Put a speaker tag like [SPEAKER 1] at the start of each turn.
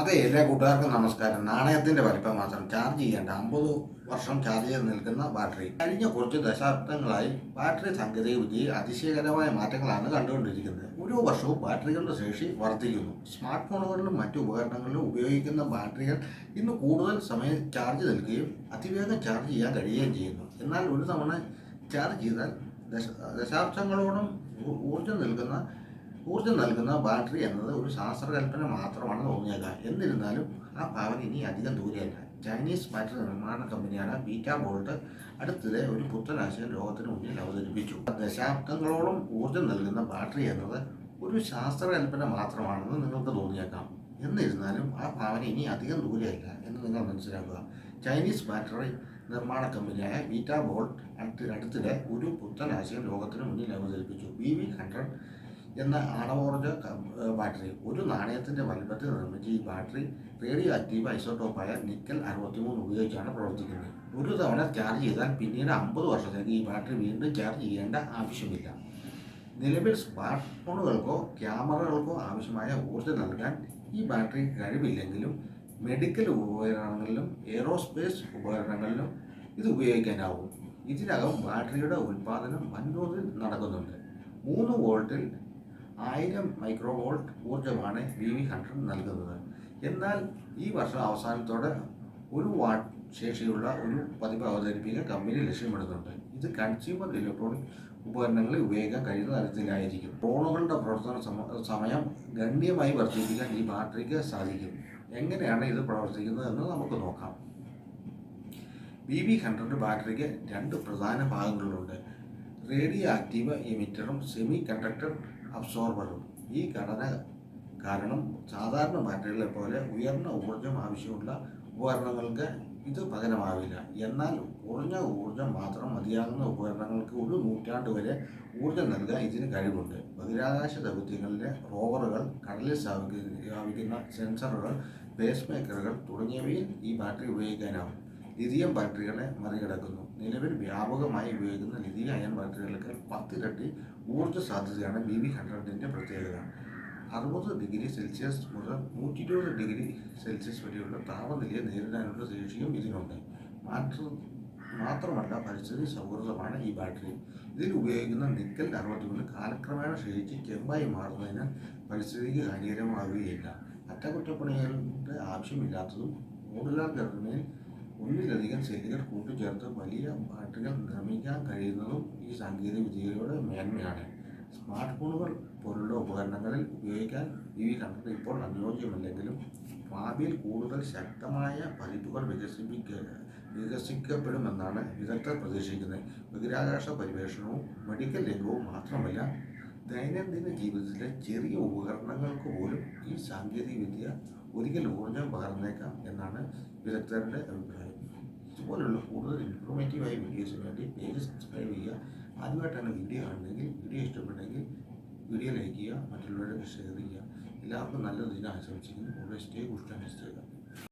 [SPEAKER 1] അതെ, എല്ലാ കൂട്ടുകാർക്കും നമസ്കാരം. നാണയത്തിന്റെ വലിപ്പം മാത്രം ചാർജ് ചെയ്യേണ്ട 50 വർഷം ചാർജ് ചെയ്ത് നിൽക്കുന്ന ബാറ്ററി. കഴിഞ്ഞ കുറച്ച് ദശാബ്ദങ്ങളായി ബാറ്ററി സാങ്കേതികവിദ്യയിൽ അതിശയകരമായ മാറ്റങ്ങളാണ് കണ്ടുകൊണ്ടിരിക്കുന്നത്. ഓരോ വർഷവും ബാറ്ററികളുടെ ശേഷി വർദ്ധിക്കുന്നു. സ്മാർട്ട് ഫോണുകളിലും മറ്റു ഉപകരണങ്ങളിലും ഉപയോഗിക്കുന്ന ബാറ്ററികൾ ഇന്ന് കൂടുതൽ സമയം ചാർജ് നിൽക്കുകയും അതിവേഗം ചാർജ് ചെയ്യാൻ കഴിയുകയും ചെയ്യുന്നു. എന്നാൽ ഒരു തവണ ചാർജ് ചെയ്താൽ ദശാബ്ദങ്ങളോളം ഊർജ്ജം നൽകുന്ന ബാറ്ററി എന്നത് ഒരു ശാസ്ത്രകൽപ്പന മാത്രമാണ് തോന്നിയേക്കാം. എന്നിരുന്നാലും ആ ഭാവന ഇനി അധികം ദൂരെയല്ല. ചൈനീസ് ബാറ്ററി നിർമ്മാണ കമ്പനിയായ ബീറ്റ ബോൾട്ട് അടുത്തിടെ ഒരു പുത്തനാശയം ലോകത്തിന് മുന്നിൽ അവതരിപ്പിച്ചു. ദശാബ്ദങ്ങളോളം ഊർജ്ജം നൽകുന്ന ബാറ്ററി എന്നത് ഒരു ശാസ്ത്രകൽപ്പന മാത്രമാണെന്ന് നിങ്ങൾക്ക് തോന്നിയേക്കാം. എന്നിരുന്നാലും ആ ഭാവന ഇനി അധികം ദൂരെയല്ല എന്ന് നിങ്ങൾ മനസ്സിലാക്കുക. ചൈനീസ് ബാറ്ററി നിർമ്മാണ കമ്പനിയായ ബീറ്റ ബോൾട്ട് അടുത്തിടെ ഒരു പുത്തനാശയം ലോകത്തിന് മുന്നിൽ അവതരിപ്പിച്ചു. BB100 എന്ന ആണവോർജ്ജ ബാറ്ററി. ഒരു നാണയത്തിൻ്റെ വലുപ്പത്തിൽ നിർമ്മിച്ച ഈ ബാറ്ററി റേഡിയോ ആക്റ്റീവ് ഐസോട്ടോപ്പായ നിക്കൽ 63 ഉപയോഗിച്ചാണ് പ്രവർത്തിക്കുന്നത്. ഒരു തവണ ചാർജ് ചെയ്താൽ പിന്നീട് 50 വർഷത്തേക്ക് ഈ ബാറ്ററി വീണ്ടും ചാർജ് ചെയ്യേണ്ട ആവശ്യമില്ല. നിലവിൽ സ്മാർട്ട് ഫോണുകൾക്കോ ക്യാമറകൾക്കോ ആവശ്യമായ ഊർജ്ജം നൽകാൻ ഈ ബാറ്ററി കഴിവില്ലെങ്കിലും മെഡിക്കൽ ഉപകരണങ്ങളിലും എയ്റോസ്പേസ് ഉപകരണങ്ങളിലും ഇത് ഉപയോഗിക്കാനാവും. ഇതിനകം ബാറ്ററിയുടെ ഉൽപ്പാദനം വൻതോതിൽ നടക്കുന്നുണ്ട്. 3 വോൾട്ടിൽ 1000 മൈക്രോവോൾട്ട് ഊർജ്ജമാണ് BB100 നൽകുന്നത്. എന്നാൽ ഈ വർഷം അവസാനത്തോടെ 1 വാട്ട് ശേഷിയുള്ള ഒരു പതിപ്പ് അവതരിപ്പിക്കാൻ കമ്പനി ലക്ഷ്യമിടുന്നുണ്ട്. ഇത് കൺസ്യൂമർ ഇലക്ട്രോണിക് ഉപകരണങ്ങളിൽ ഉപയോഗിക്കാൻ കഴിയുന്ന തരത്തിലായിരിക്കും. ഫോണുകളുടെ പ്രവർത്തന സമയം ഗണ്യമായി വർദ്ധിപ്പിക്കാൻ ഈ ബാറ്ററിക്ക് സാധിക്കും. എങ്ങനെയാണ് ഇത് പ്രവർത്തിക്കുന്നത് എന്ന് നമുക്ക് നോക്കാം. BB100 ബാറ്ററിക്ക് 2 പ്രധാന ഭാഗങ്ങളുണ്ട്: റേഡിയോ ആക്റ്റീവ് എമിറ്ററും സെമി കണ്ടക്ടർ അബ്സോർബറും. ഈ ഘടന കാരണം സാധാരണ ബാറ്ററികളെ പോലെ ഉയർന്ന ഊർജ്ജം ആവശ്യമുള്ള ഉപകരണങ്ങൾക്ക് ഇത് പകരമാവില്ല. എന്നാൽ കുറഞ്ഞ ഊർജ്ജം മാത്രം മതിയാകുന്ന ഉപകരണങ്ങൾക്ക് ഒരു നൂറ്റാണ്ട് വരെ ഊർജ്ജം നൽകാൻ ഇതിന് കഴിവുണ്ട്. ബഹിരാകാശ ദൗത്യങ്ങളിലെ റോവറുകൾ, കടലിൽ സ്ഥാപിക്കുന്ന സെൻസറുകൾ, പേസ് മേക്കറുകൾ തുടങ്ങിയവയിൽ ഈ ബാറ്ററി ഉപയോഗിക്കാനാവും. ലിഥിയം ബാറ്ററികളെ മറികടക്കുന്നു. നിലവിൽ വ്യാപകമായി ഉപയോഗിക്കുന്ന ലിഥിയം അയൺ ബാറ്ററികളേക്കാൾ 10 ഇരട്ടി ഊർജ്ജ സാധ്യതയാണ് BB100ൻ്റെ പ്രത്യേകത. 60°C മുതൽ 120°C വരെയുള്ള താപനിലയെ നേരിടാനുള്ള ശേഷിയും ഇതിനുണ്ട്. മാത്രമല്ല പരിസ്ഥിതി സൗഹൃദമാണ് ഈ ബാറ്ററി. ഇതിൽ ഉപയോഗിക്കുന്ന നിക്കൽ 63 കാലക്രമേണ ക്ഷയിച്ച് ചെമ്പായി മാറുന്നതിനാൽ പരിസ്ഥിതിക്ക് ഹാനികരമാവുകയില്ല. അറ്റകുറ്റപ്പണികളുടെ ആവശ്യമില്ലാത്തതും മോഡുലാർ ഘടനയിൽ ഒന്നിലധികം സെല്ലുകൾ കൂട്ടിച്ചേർത്ത് വലിയ ബാറ്ററികൾ നിർമ്മിക്കാൻ കഴിയുന്നതും ഈ സാങ്കേതിക വിദ്യയുടെ മേന്മയാണ്. സ്മാർട്ട് ഫോണുകൾ പോലുള്ള ഉപകരണങ്ങളിൽ ഉപയോഗിക്കാൻ BB100 ഇപ്പോൾ അനുയോജ്യമല്ലെങ്കിലും ഭാവിയിൽ കൂടുതൽ ശക്തമായ പതിപ്പുകൾ വികസിക്കപ്പെടുമെന്നാണ് വിദഗ്ധർ പ്രതീക്ഷിക്കുന്നത്. ബഹിരാകാശ പര്യവേഷണവും മെഡിക്കൽ രംഗവും മാത്രമല്ല, ദൈനംദിന ജീവിതത്തിലെ ചെറിയ ഉപകരണങ്ങൾക്ക് പോലും ഈ സാങ്കേതികവിദ്യ ഒരിക്കൽ ഊർജ്ജം പകർന്നേക്കാം എന്നാണ് വിദഗ്ധരുടെ അഭിപ്രായം. ഇതുപോലുള്ള കൂടുതൽ ഇൻഫോർമേറ്റീവായ വീഡിയോസിന് വേണ്ടി പേജ് സബ്സ്ക്രൈബ് ചെയ്യുക. ആദ്യമായിട്ടാണ് വീഡിയോ കാണുന്നതെങ്കിൽ വീഡിയോ ഇഷ്ടപ്പെട്ടെങ്കിൽ വീഡിയോ ലൈക്ക് ചെയ്യുക, മറ്റുള്ളവരെ ഷെയർ ചെയ്യുക. എല്ലാവർക്കും നല്ലൊരു ദിനം ആശംസിക്കുന്നു. Always stay good and stay